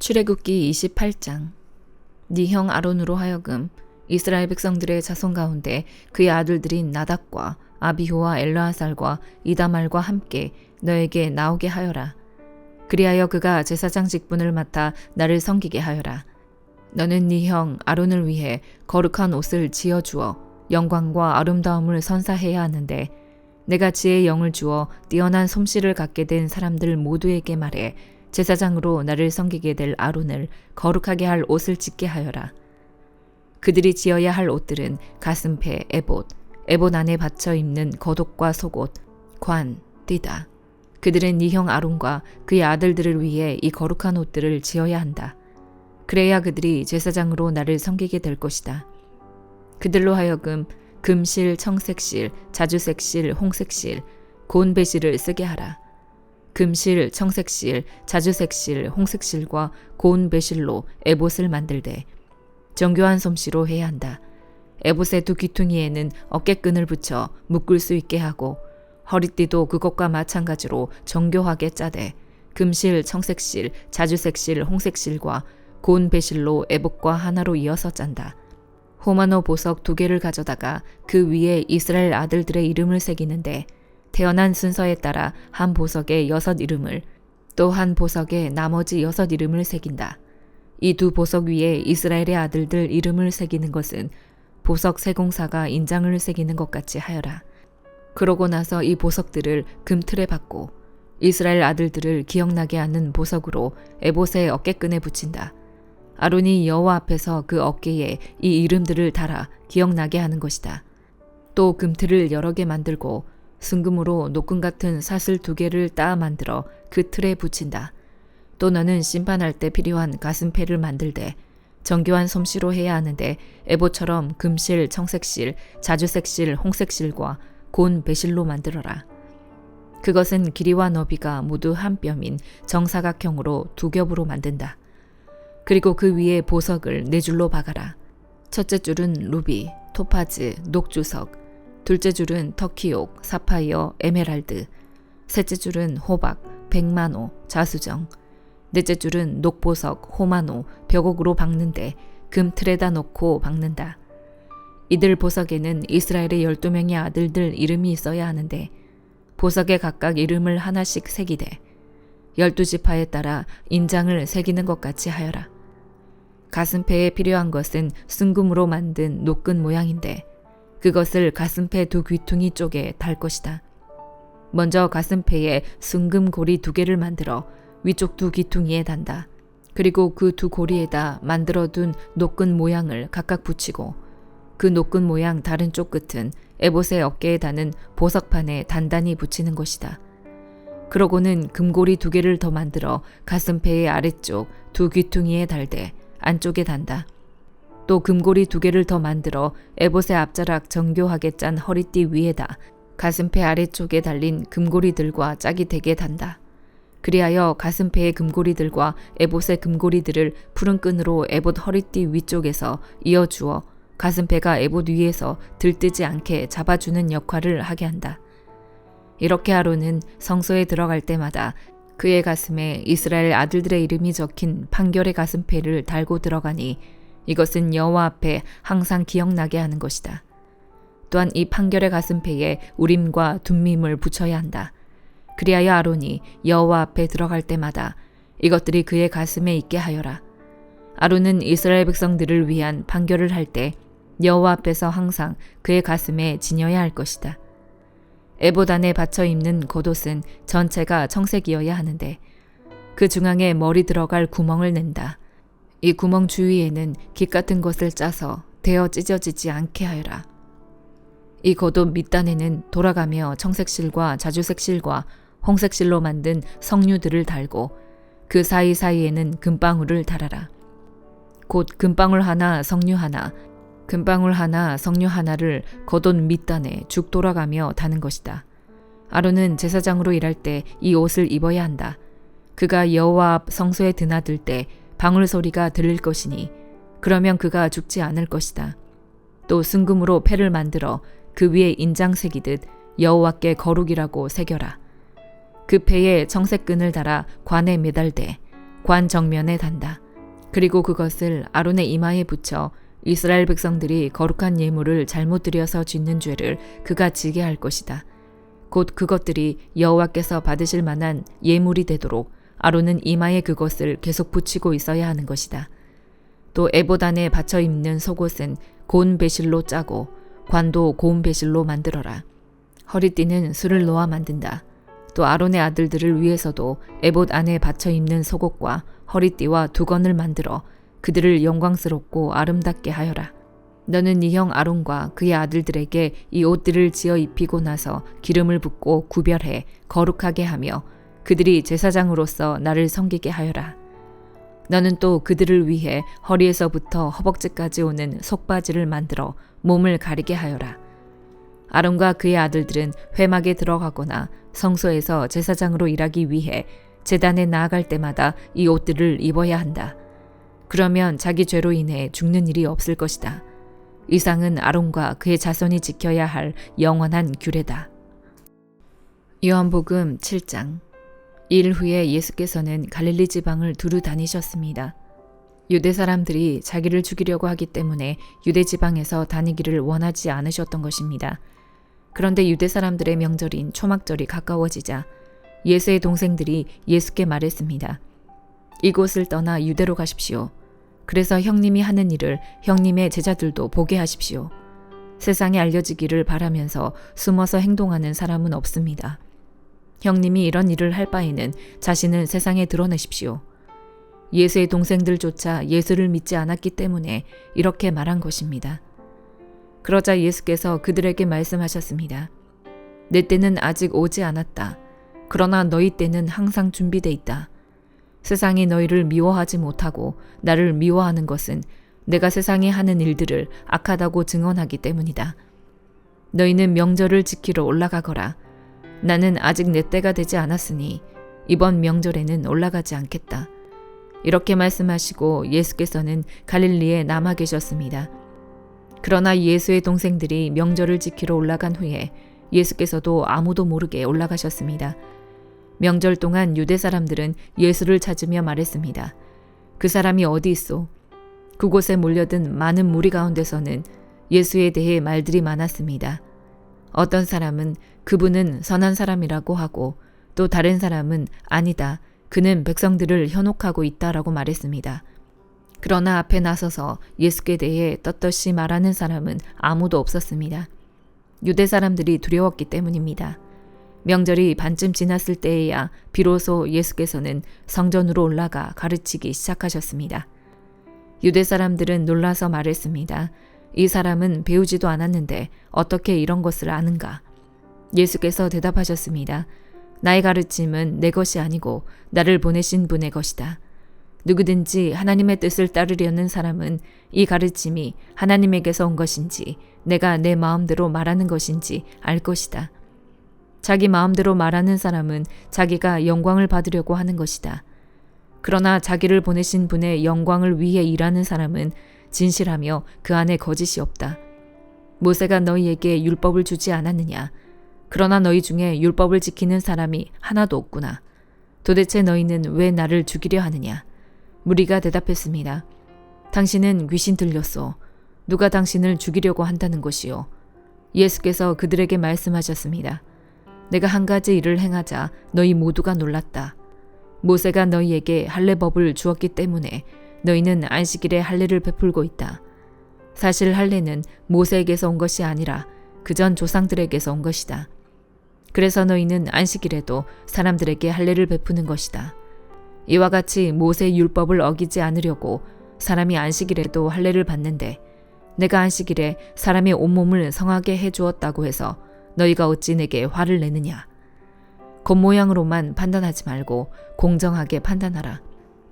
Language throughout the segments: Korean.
출애굽기 28장. 네 형 아론으로 하여금 이스라엘 백성들의 자손 가운데 그의 아들들인 나답과 아비후와 엘르아살과 이다말과 함께 너에게 나오게 하여라. 그리하여 그가 제사장 직분을 맡아 나를 섬기게 하여라. 너는 네 형 아론을 위해 거룩한 옷을 지어주어 영광과 아름다움을 선사해야 하는데, 내가 지혜의 영을 주어 뛰어난 솜씨를 갖게 된 사람들 모두에게 말해 제사장으로 나를 섬기게 될 아론을 거룩하게 할 옷을 짓게 하여라. 그들이 지어야 할 옷들은 가슴패, 에봇 안에 받쳐 입는 겉옷과 속옷, 관, 띠다. 그들은 네 형 아론과 그의 아들들을 위해 이 거룩한 옷들을 지어야 한다. 그래야 그들이 제사장으로 나를 섬기게 될 것이다. 그들로 하여금 금실, 청색실, 자주색실, 홍색실, 고운 배실을 쓰게 하라. 금실, 청색실, 자주색실, 홍색실과 고운 배실로 에봇을 만들되 정교한 솜씨로 해야 한다. 에봇의 두 귀퉁이에는 어깨끈을 붙여 묶을 수 있게 하고, 허리띠도 그것과 마찬가지로 정교하게 짜되 금실, 청색실, 자주색실, 홍색실과 고운 배실로 에봇과 하나로 이어서 짠다. 호마노 보석 2개를 가져다가 그 위에 이스라엘 아들들의 이름을 새기는데, 태어난 순서에 따라 한 보석에 6 이름을, 또 한 보석에 나머지 6 이름을 새긴다. 이 2 보석 위에 이스라엘의 아들들 이름을 새기는 것은 보석 세공사가 인장을 새기는 것 같이 하여라. 그러고 나서 이 보석들을 금틀에 박고 이스라엘 아들들을 기억나게 하는 보석으로 에봇의 어깨끈에 붙인다. 아론이 여호와 앞에서 그 어깨에 이 이름들을 달아 기억나게 하는 것이다. 또 금틀을 여러 개 만들고 순금으로 노끈 같은 사슬 2개를 따 만들어 그 틀에 붙인다. 또 너는 심판할 때 필요한 가슴패를 만들되 정교한 솜씨로 해야 하는데, 에봇처럼 금실, 청색실, 자주색실, 홍색실과 고운 배실로 만들어라. 그것은 길이와 너비가 모두 한 뼘인 정사각형으로 2겹으로 만든다. 그리고 그 위에 보석을 4줄로 박아라. 첫째 줄은 루비, 토파즈, 녹주석, 둘째 줄은 터키옥, 사파이어, 에메랄드, 셋째 줄은 호박, 백마노, 자수정, 넷째 줄은 녹보석, 호마노, 벽옥으로 박는데 금틀에다 놓고 박는다. 이들 보석에는 이스라엘의 12명의 아들들 이름이 있어야 하는데, 보석에 각각 이름을 하나씩 새기되 12지파에 따라 인장을 새기는 것 같이 하여라. 가슴패에 필요한 것은 순금으로 만든 노끈 모양인데, 그것을 가슴패 2 귀퉁이 쪽에 달 것이다. 먼저 가슴패에 순금 고리 2개를 만들어 위쪽 2 귀퉁이에 단다. 그리고 그 2 고리에다 만들어둔 노끈 모양을 각각 붙이고, 그 노끈 모양 다른 쪽 끝은 에봇의 어깨에 다는 보석판에 단단히 붙이는 것이다. 그러고는 금고리 2개를 더 만들어 가슴패의 아래쪽 2 귀퉁이에 달되 안쪽에 단다. 또 금고리 2개를 더 만들어 에봇의 앞자락 정교하게 짠 허리띠 위에다 가슴패 아래쪽에 달린 금고리들과 짝이 되게 단다. 그리하여 가슴패의 금고리들과 에봇의 금고리들을 푸른 끈으로 에봇 허리띠 위쪽에서 이어주어 가슴패가 에봇 위에서 들뜨지 않게 잡아주는 역할을 하게 한다. 이렇게 아론은 성소에 들어갈 때마다 그의 가슴에 이스라엘 아들들의 이름이 적힌 판결의 가슴패를 달고 들어가니, 이것은 여호와 앞에 항상 기억나게 하는 것이다. 또한 이 판결의 가슴패에 우림과 둠밈을 붙여야 한다. 그리하여 아론이 여호와 앞에 들어갈 때마다 이것들이 그의 가슴에 있게 하여라. 아론은 이스라엘 백성들을 위한 판결을 할 때 여호와 앞에서 항상 그의 가슴에 지녀야 할 것이다. 에봇 안에 받쳐 입는 겉옷은 전체가 청색이어야 하는데, 그 중앙에 머리 들어갈 구멍을 낸다. 이 구멍 주위에는 깃 같은 것을 짜서 대어 찢어지지 않게 하여라. 이 겉옷 밑단에는 돌아가며 청색실과 자주색실과 홍색실로 만든 석류들을 달고, 그 사이사이에는 금방울을 달아라. 곧 금방울 하나, 석류 하나, 금방울 하나, 석류 하나를 겉옷 밑단에 죽 돌아가며 다는 것이다. 아론은 제사장으로 일할 때 이 옷을 입어야 한다. 그가 여호와 앞 성소에 드나들 때 방울 소리가 들릴 것이니, 그러면 그가 죽지 않을 것이다. 또 순금으로 패를 만들어 그 위에 인장 새기듯 여호와께 거룩이라고 새겨라. 그 패에 청색끈을 달아 관에 매달되 관 정면에 단다. 그리고 그것을 아론의 이마에 붙여 이스라엘 백성들이 거룩한 예물을 잘못 드려서 짓는 죄를 그가 지게 할 것이다. 곧 그것들이 여호와께서 받으실 만한 예물이 되도록 아론은 이마에 그것을 계속 붙이고 있어야 하는 것이다. 또 에봇 안에 받쳐 입는 속옷은 고운 배실로 짜고 관도 고운 배실로 만들어라. 허리띠는 술을 놓아 만든다. 또 아론의 아들들을 위해서도 에봇 안에 받쳐 입는 속옷과 허리띠와 두건을 만들어 그들을 영광스럽고 아름답게 하여라. 너는 네 형 아론과 그의 아들들에게 이 옷들을 지어 입히고 나서 기름을 붓고 구별해 거룩하게 하며 그들이 제사장으로서 나를 섬기게 하여라. 너는 또 그들을 위해 허리에서부터 허벅지까지 오는 속바지를 만들어 몸을 가리게 하여라. 아론과 그의 아들들은 회막에 들어가거나 성소에서 제사장으로 일하기 위해 제단에 나아갈 때마다 이 옷들을 입어야 한다. 그러면 자기 죄로 인해 죽는 일이 없을 것이다. 이상은 아론과 그의 자손이 지켜야 할 영원한 규례다. 요한복음 7장. 일 후에 예수께서는 갈릴리 지방을 두루 다니셨습니다. 유대 사람들이 자기를 죽이려고 하기 때문에 유대 지방에서 다니기를 원하지 않으셨던 것입니다. 그런데 유대 사람들의 명절인 초막절이 가까워지자 예수의 동생들이 예수께 말했습니다. 이곳을 떠나 유대로 가십시오. 그래서 형님이 하는 일을 형님의 제자들도 보게 하십시오. 세상에 알려지기를 바라면서 숨어서 행동하는 사람은 없습니다. 형님이 이런 일을 할 바에는 자신을 세상에 드러내십시오. 예수의 동생들조차 예수를 믿지 않았기 때문에 이렇게 말한 것입니다. 그러자 예수께서 그들에게 말씀하셨습니다. 내 때는 아직 오지 않았다. 그러나 너희 때는 항상 준비돼 있다. 세상이 너희를 미워하지 못하고 나를 미워하는 것은 내가 세상에 하는 일들을 악하다고 증언하기 때문이다. 너희는 명절을 지키러 올라가거라. 나는 아직 내 때가 되지 않았으니 이번 명절에는 올라가지 않겠다. 이렇게 말씀하시고 예수께서는 갈릴리에 남아 계셨습니다. 그러나 예수의 동생들이 명절을 지키러 올라간 후에 예수께서도 아무도 모르게 올라가셨습니다. 명절 동안 유대 사람들은 예수를 찾으며 말했습니다. 그 사람이 어디 있소? 그곳에 몰려든 많은 무리 가운데서는 예수에 대해 말들이 많았습니다. 어떤 사람은 그분은 선한 사람이라고 하고 또 다른 사람은 아니다. 그는 백성들을 현혹하고 있다라고 말했습니다. 그러나 앞에 나서서 예수께 대해 떳떳이 말하는 사람은 아무도 없었습니다. 유대 사람들이 두려웠기 때문입니다. 명절이 반쯤 지났을 때에야 비로소 예수께서는 성전으로 올라가 가르치기 시작하셨습니다. 유대 사람들은 놀라서 말했습니다. 이 사람은 배우지도 않았는데 어떻게 이런 것을 아는가? 예수께서 대답하셨습니다. 나의 가르침은 내 것이 아니고 나를 보내신 분의 것이다. 누구든지 하나님의 뜻을 따르려는 사람은 이 가르침이 하나님에게서 온 것인지 내가 내 마음대로 말하는 것인지 알 것이다. 자기 마음대로 말하는 사람은 자기가 영광을 받으려고 하는 것이다. 그러나 자기를 보내신 분의 영광을 위해 일하는 사람은 진실하며 그 안에 거짓이 없다. 모세가 너희에게 율법을 주지 않았느냐? 그러나 너희 중에 율법을 지키는 사람이 하나도 없구나. 도대체 너희는 왜 나를 죽이려 하느냐? 무리가 대답했습니다. 당신은 귀신 들렸소. 누가 당신을 죽이려고 한다는 것이요? 예수께서 그들에게 말씀하셨습니다. 내가 한 가지 일을 행하자 너희 모두가 놀랐다. 모세가 너희에게 할례법을 주었기 때문에 너희는 안식일에 할례를 베풀고 있다. 사실 할례는 모세에게서 온 것이 아니라 그전 조상들에게서 온 것이다. 그래서 너희는 안식일에도 사람들에게 할례를 베푸는 것이다. 이와 같이 모세의 율법을 어기지 않으려고 사람이 안식일에도 할례를 받는데 내가 안식일에 사람의 온몸을 성하게 해주었다고 해서 너희가 어찌 내게 화를 내느냐. 겉모양으로만 판단하지 말고 공정하게 판단하라.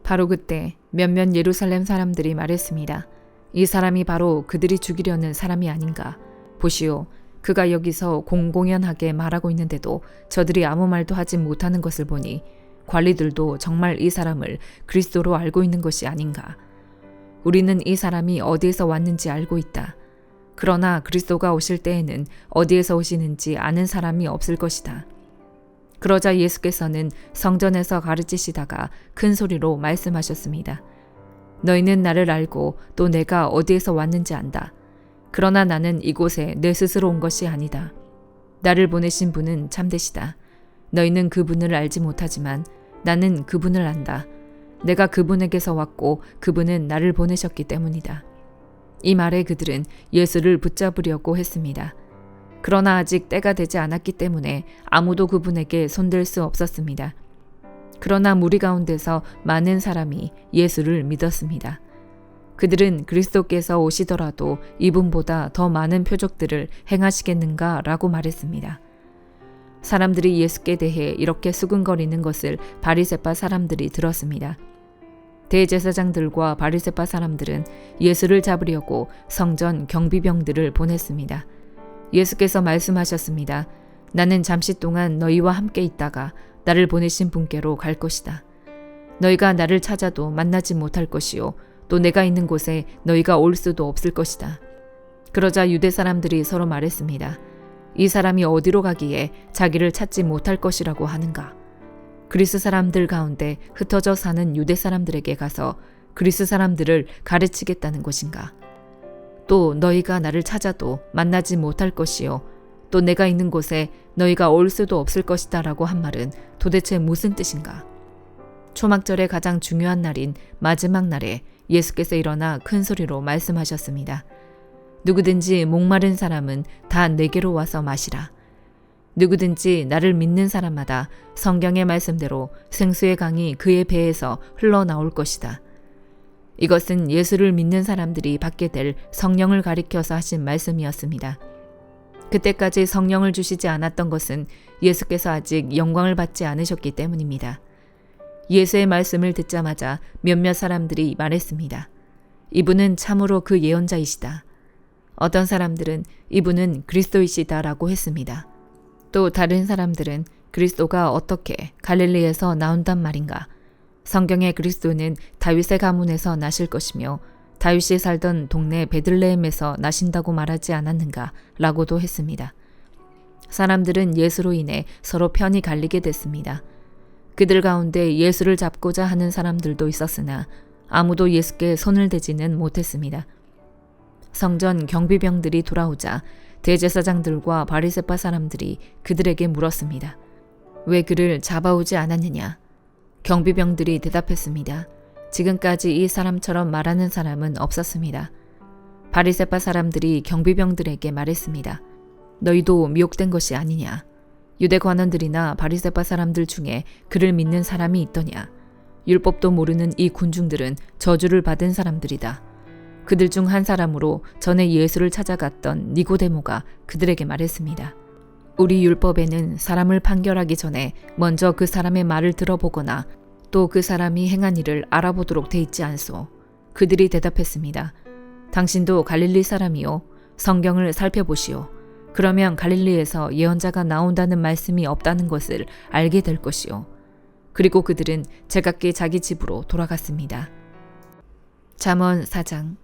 바로 그때 몇몇 예루살렘 사람들이 말했습니다. 이 사람이 바로 그들이 죽이려는 사람이 아닌가. 보시오. 그가 여기서 공공연하게 말하고 있는데도 저들이 아무 말도 하지 못하는 것을 보니 관리들도 정말 이 사람을 그리스도로 알고 있는 것이 아닌가. 우리는 이 사람이 어디에서 왔는지 알고 있다. 그러나 그리스도가 오실 때에는 어디에서 오시는지 아는 사람이 없을 것이다. 그러자 예수께서는 성전에서 가르치시다가 큰 소리로 말씀하셨습니다. 너희는 나를 알고 또 내가 어디에서 왔는지 안다. 그러나 나는 이곳에 내 스스로 온 것이 아니다. 나를 보내신 분은 참되시다. 너희는 그분을 알지 못하지만 나는 그분을 안다. 내가 그분에게서 왔고 그분은 나를 보내셨기 때문이다. 이 말에 그들은 예수를 붙잡으려고 했습니다. 그러나 아직 때가 되지 않았기 때문에 아무도 그분에게 손댈 수 없었습니다. 그러나 무리 가운데서 많은 사람이 예수를 믿었습니다. 그들은 그리스도께서 오시더라도 이분보다 더 많은 표적들을 행하시겠는가 라고 말했습니다. 사람들이 예수께 대해 이렇게 수근거리는 것을 바리새파 사람들이 들었습니다. 대제사장들과 바리새파 사람들은 예수를 잡으려고 성전 경비병들을 보냈습니다. 예수께서 말씀하셨습니다. 나는 잠시 동안 너희와 함께 있다가 나를 보내신 분께로 갈 것이다. 너희가 나를 찾아도 만나지 못할 것이요 또 내가 있는 곳에 너희가 올 수도 없을 것이다. 그러자 유대 사람들이 서로 말했습니다. 이 사람이 어디로 가기에 자기를 찾지 못할 것이라고 하는가? 그리스 사람들 가운데 흩어져 사는 유대 사람들에게 가서 그리스 사람들을 가르치겠다는 것인가? 또 너희가 나를 찾아도 만나지 못할 것이요 또 내가 있는 곳에 너희가 올 수도 없을 것이다 라고 한 말은 도대체 무슨 뜻인가? 초막절의 가장 중요한 날인 마지막 날에 예수께서 일어나 큰 소리로 말씀하셨습니다. 누구든지 목마른 사람은 다 내게로 와서 마시라. 누구든지 나를 믿는 사람마다 성경의 말씀대로 생수의 강이 그의 배에서 흘러나올 것이다. 이것은 예수를 믿는 사람들이 받게 될 성령을 가리켜서 하신 말씀이었습니다. 그때까지 성령을 주시지 않았던 것은 예수께서 아직 영광을 받지 않으셨기 때문입니다. 예수의 말씀을 듣자마자 몇몇 사람들이 말했습니다. 이분은 참으로 그 예언자이시다. 어떤 사람들은 이분은 그리스도이시다라고 했습니다. 또 다른 사람들은 그리스도가 어떻게 갈릴리에서 나온단 말인가? 성경의 그리스도는 다윗의 가문에서 나실 것이며 다윗이 살던 동네 베들레헴에서 나신다고 말하지 않았는가? 라고도 했습니다. 사람들은 예수로 인해 서로 편이 갈리게 됐습니다. 그들 가운데 예수를 잡고자 하는 사람들도 있었으나 아무도 예수께 손을 대지는 못했습니다. 성전 경비병들이 돌아오자 대제사장들과 바리새파 사람들이 그들에게 물었습니다. 왜 그를 잡아오지 않았느냐? 경비병들이 대답했습니다. 지금까지 이 사람처럼 말하는 사람은 없었습니다. 바리새파 사람들이 경비병들에게 말했습니다. 너희도 미혹된 것이 아니냐? 유대 관원들이나 바리새파 사람들 중에 그를 믿는 사람이 있더냐? 율법도 모르는 이 군중들은 저주를 받은 사람들이다. 그들 중 한 사람으로 전에 예수를 찾아갔던 니고데모가 그들에게 말했습니다. 우리 율법에는 사람을 판결하기 전에 먼저 그 사람의 말을 들어보거나 또 그 사람이 행한 일을 알아보도록 돼 있지 않소. 그들이 대답했습니다. 당신도 갈릴리 사람이요. 성경을 살펴보시오. 그러면 갈릴리에서 예언자가 나온다는 말씀이 없다는 것을 알게 될 것이요. 그리고 그들은 제각기 자기 집으로 돌아갔습니다. 잠언 4장.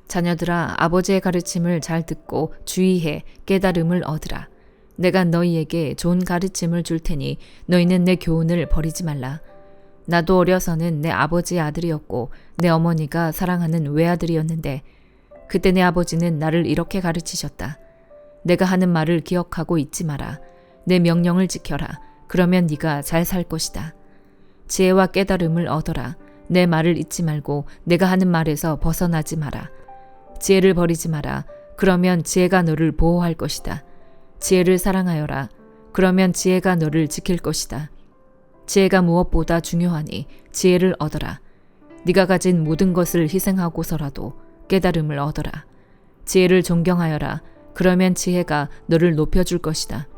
자녀들아, 아버지의 가르침을 잘 듣고 주의해 깨달음을 얻으라. 내가 너희에게 좋은 가르침을 줄 테니 너희는 내 교훈을 버리지 말라. 나도 어려서는 내 아버지의 아들이었고 내 어머니가 사랑하는 외아들이었는데 그때 내 아버지는 나를 이렇게 가르치셨다. 내가 하는 말을 기억하고 잊지 마라. 내 명령을 지켜라. 그러면 네가 잘 살 것이다. 지혜와 깨달음을 얻어라. 내 말을 잊지 말고 내가 하는 말에서 벗어나지 마라. 지혜를 버리지 마라. 그러면 지혜가 너를 보호할 것이다. 지혜를 사랑하여라. 그러면 지혜가 너를 지킬 것이다. 지혜가 무엇보다 중요하니 지혜를 얻어라. 네가 가진 모든 것을 희생하고서라도 깨달음을 얻어라. 지혜를 존경하여라. 그러면 지혜가 너를 높여줄 것이다.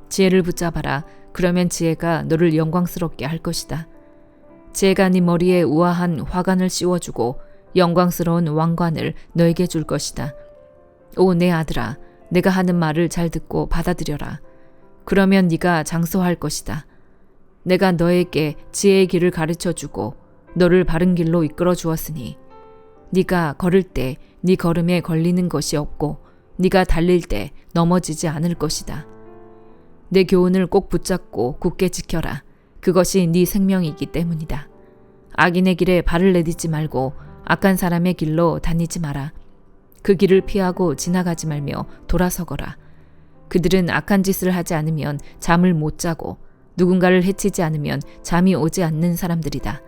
지혜를 붙잡아라. 그러면 지혜가 너를 영광스럽게 할 것이다. 지혜가 네 머리에 우아한 화관을 씌워주고 영광스러운 왕관을 너에게 줄 것이다. 오 내 아들아, 내가 하는 말을 잘 듣고 받아들여라. 그러면 네가 장수할 것이다. 내가 너에게 지혜의 길을 가르쳐주고 너를 바른 길로 이끌어 주었으니 네가 걸을 때 네 걸음에 걸리는 것이 없고 네가 달릴 때 넘어지지 않을 것이다. 내 교훈을 꼭 붙잡고 굳게 지켜라. 그것이 네 생명이기 때문이다. 악인의 길에 발을 내딛지 말고 악한 사람의 길로 다니지 마라. 그 길을 피하고 지나가지 말며 돌아서거라. 그들은 악한 짓을 하지 않으면 잠을 못 자고 누군가를 해치지 않으면 잠이 오지 않는 사람들이다.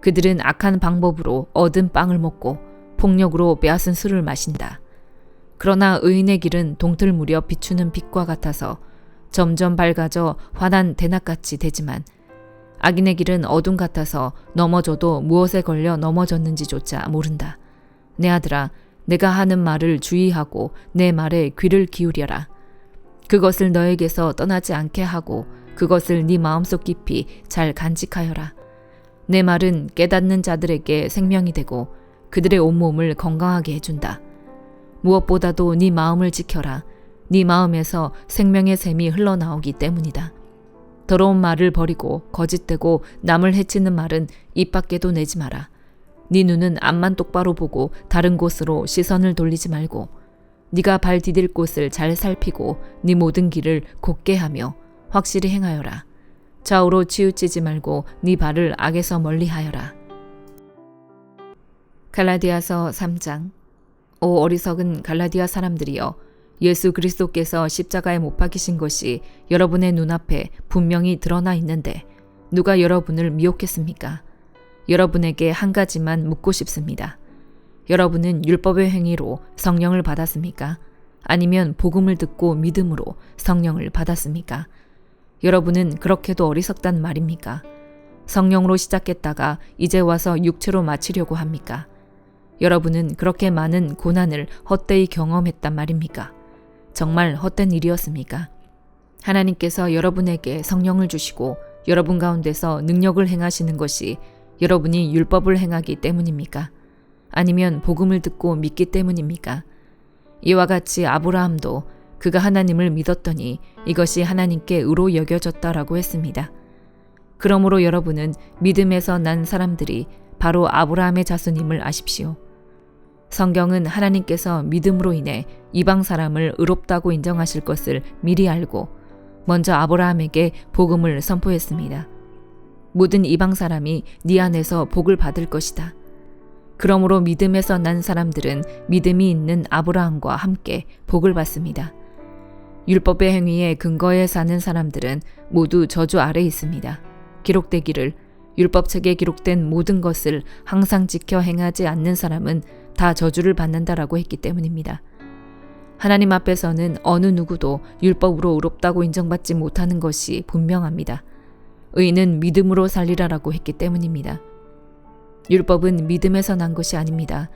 그들은 악한 방법으로 얻은 빵을 먹고 폭력으로 빼앗은 술을 마신다. 그러나 의인의 길은 동틀 무렵 비추는 빛과 같아서 점점 밝아져 환한 대낮같이 되지만 악인의 길은 어둠 같아서 넘어져도 무엇에 걸려 넘어졌는지조차 모른다. 내 아들아, 내가 하는 말을 주의하고 내 말에 귀를 기울여라. 그것을 너에게서 떠나지 않게 하고 그것을 네 마음속 깊이 잘 간직하여라. 내 말은 깨닫는 자들에게 생명이 되고 그들의 온몸을 건강하게 해준다. 무엇보다도 네 마음을 지켜라. 네 마음에서 생명의 샘이 흘러나오기 때문이다. 더러운 말을 버리고 거짓되고 남을 해치는 말은 입 밖에도 내지 마라. 네 눈은 앞만 똑바로 보고 다른 곳으로 시선을 돌리지 말고 네가 발 디딜 곳을 잘 살피고 네 모든 길을 곧게 하며 확실히 행하여라. 좌우로 치우치지 말고 네 발을 악에서 멀리하여라. 갈라디아서 3장. 오 어리석은 갈라디아 사람들이여, 예수 그리스도께서 십자가에 못 박히신 것이 여러분의 눈앞에 분명히 드러나 있는데 누가 여러분을 미혹했습니까? 여러분에게 한 가지만 묻고 싶습니다. 여러분은 율법의 행위로 성령을 받았습니까? 아니면 복음을 듣고 믿음으로 성령을 받았습니까? 여러분은 그렇게도 어리석단 말입니까? 성령으로 시작했다가 이제 와서 육체로 마치려고 합니까? 여러분은 그렇게 많은 고난을 헛되이 경험했단 말입니까? 정말 헛된 일이었습니까? 하나님께서 여러분에게 성령을 주시고 여러분 가운데서 능력을 행하시는 것이 여러분이 율법을 행하기 때문입니까? 아니면 복음을 듣고 믿기 때문입니까? 이와 같이 아브라함도 그가 하나님을 믿었더니 이것이 하나님께 의로 여겨졌다라고 했습니다. 그러므로 여러분은 믿음에서 난 사람들이 바로 아브라함의 자손임을 아십시오. 성경은 하나님께서 믿음으로 인해 이방 사람을 의롭다고 인정하실 것을 미리 알고 먼저 아브라함에게 복음을 선포했습니다. 모든 이방 사람이 네 안에서 복을 받을 것이다. 그러므로 믿음에서 난 사람들은 믿음이 있는 아브라함과 함께 복을 받습니다. 율법의 행위에 근거해 사는 사람들은 모두 저주 아래 있습니다. 기록되기를 율법책에 기록된 모든 것을 항상 지켜 행하지 않는 사람은 다 저주를 받는다라고 했기 때문입니다. 하나님 앞에서는 어느 누구도 율법으로 의롭다고 인정받지 못하는 것이 분명합니다. 의인은 믿음으로 살리라라고 했기 때문입니다. 율법은 믿음에서 난 것이 아닙니다.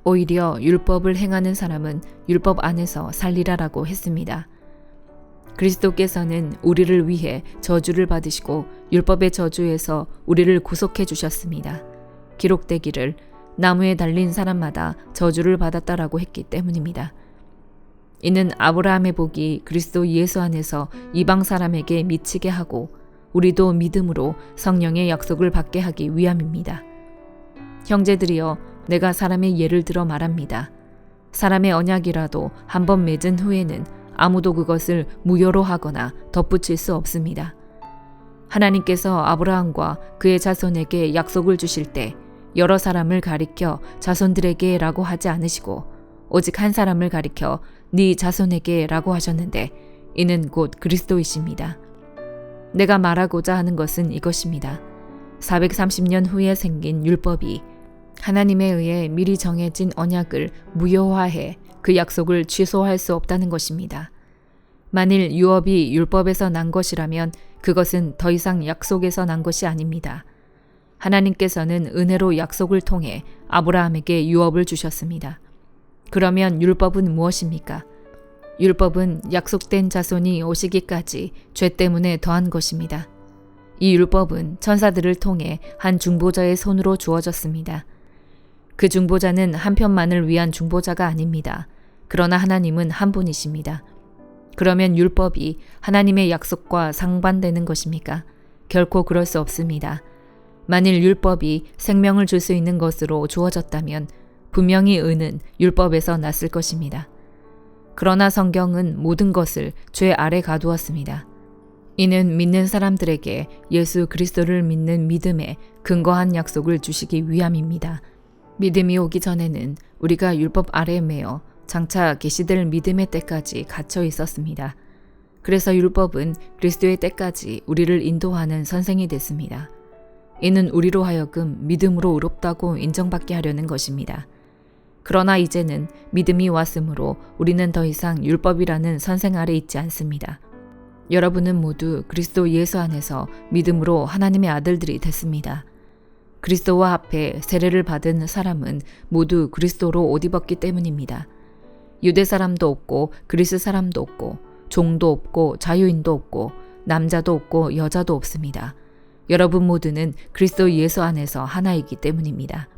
오히려 율법을 행하는 사람은 율법 안에서 살리라라고 했습니다. 그리스도께서는 우리를 위해 저주를 받으시고 율법의 저주에서 우리를 구속해 주셨습니다. 기록되기를 나무에 달린 사람마다 저주를 받았다라고 했기 때문입니다. 이는 아브라함의 복이 그리스도 예수 안에서 이방 사람에게 미치게 하고 우리도 믿음으로 성령의 약속을 받게 하기 위함입니다. 형제들이여, 내가 사람의 예를 들어 말합니다. 사람의 언약이라도 한번 맺은 후에는 아무도 그것을 무효로 하거나 덧붙일 수 없습니다. 하나님께서 아브라함과 그의 자손에게 약속을 주실 때 여러 사람을 가리켜 자손들에게 라고 하지 않으시고 오직 한 사람을 가리켜 네 자손에게 라고 하셨는데 이는 곧 그리스도이십니다. 내가 말하고자 하는 것은 이것입니다. 430년 후에 생긴 율법이 하나님에 의해 미리 정해진 언약을 무효화해 그 약속을 취소할 수 없다는 것입니다. 만일 유업이 율법에서 난 것이라면 그것은 더 이상 약속에서 난 것이 아닙니다. 하나님께서는 은혜로 약속을 통해 아브라함에게 유업을 주셨습니다. 그러면 율법은 무엇입니까? 율법은 약속된 자손이 오시기까지 죄 때문에 더한 것입니다. 이 율법은 천사들을 통해 한 중보자의 손으로 주어졌습니다. 그 중보자는 한 편만을 위한 중보자가 아닙니다. 그러나 하나님은 한 분이십니다. 그러면 율법이 하나님의 약속과 상반되는 것입니까? 결코 그럴 수 없습니다. 만일 율법이 생명을 줄 수 있는 것으로 주어졌다면 분명히 의는 율법에서 났을 것입니다. 그러나 성경은 모든 것을 죄 아래 가두었습니다. 이는 믿는 사람들에게 예수 그리스도를 믿는 믿음에 근거한 약속을 주시기 위함입니다. 믿음이 오기 전에는 우리가 율법 아래에 매여 장차 계시될 믿음의 때까지 갇혀 있었습니다. 그래서 율법은 그리스도의 때까지 우리를 인도하는 선생이 됐습니다. 이는 우리로 하여금 믿음으로 의롭다고 인정받게 하려는 것입니다. 그러나 이제는 믿음이 왔으므로 우리는 더 이상 율법이라는 선생 아래 있지 않습니다. 여러분은 모두 그리스도 예수 안에서 믿음으로 하나님의 아들들이 됐습니다. 그리스도와 합해 세례를 받은 사람은 모두 그리스도로 옷 입었기 때문입니다. 유대 사람도 없고 그리스 사람도 없고 종도 없고 자유인도 없고 남자도 없고 여자도 없습니다. 여러분 모두는 그리스도 예수 안에서 하나이기 때문입니다.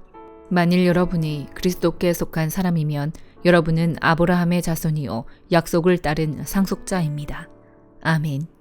만일 여러분이 그리스도께 속한 사람이면 여러분은 아브라함의 자손이요 약속을 따른 상속자입니다. 아멘.